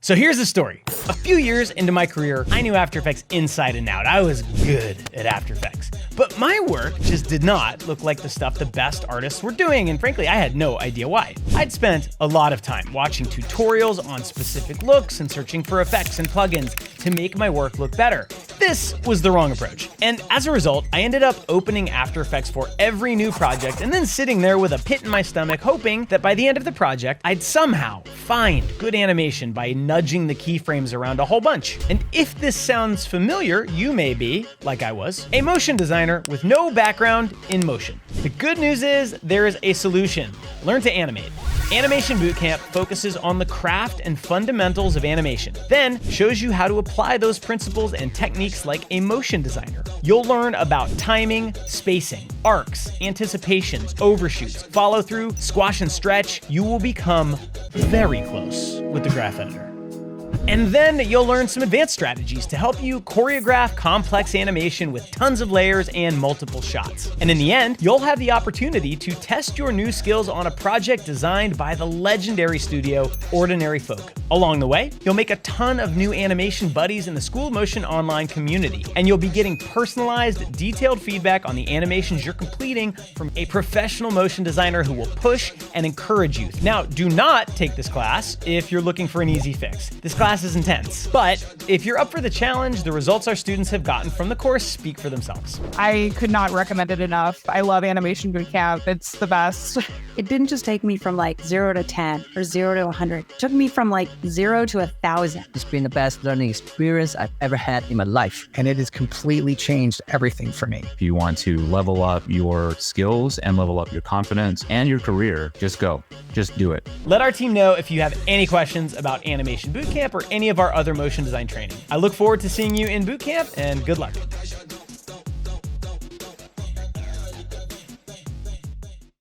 So here's the story. A few years into my career, I knew After Effects inside and out. I was good at After Effects. But my work just did not look like the stuff the best artists were doing, and frankly, I had no idea why. I'd spent a lot of time watching tutorials on specific looks and searching for effects and plugins to make my work look better. This was the wrong approach. And as a result, I ended up opening After Effects for every new project and then sitting there with a pit in my stomach, hoping that by the end of the project, I'd somehow find good animation by nudging the keyframes around a whole bunch. And if this sounds familiar, you may be, like I was, a motion designer with no background in motion. The good news is there is a solution. Learn to animate. Animation Bootcamp focuses on the craft and fundamentals of animation, then shows you how to apply those principles and techniques like a motion designer. You'll learn about timing, spacing, arcs, anticipations, overshoots, follow through, squash and stretch. You will become very close with the graph editor. And then you'll learn some advanced strategies to help you choreograph complex animation with tons of layers and multiple shots. And in the end, you'll have the opportunity to test your new skills on a project designed by the legendary studio Ordinary Folk. Along the way, you'll make a ton of new animation buddies in the School of Motion online community, and you'll be getting personalized, detailed feedback on the animations you're completing from a professional motion designer who will push and encourage you. Now, do not take this class if you're looking for an easy fix. This class is intense, but if you're up for the challenge, the results our students have gotten from the course speak for themselves. I could not recommend it enough. I love Animation Bootcamp. It's the best. It didn't just take me from like 0 to 10 or 0 to 100. It took me from like 0 to 1,000. It's been the best learning experience I've ever had in my life. And it has completely changed everything for me. If you want to level up your skills and level up your confidence and your career, just go. Just do it. Let our team know if you have any questions about Animation Bootcamp or any of our other motion design training. I look forward to seeing you in Bootcamp, and good luck.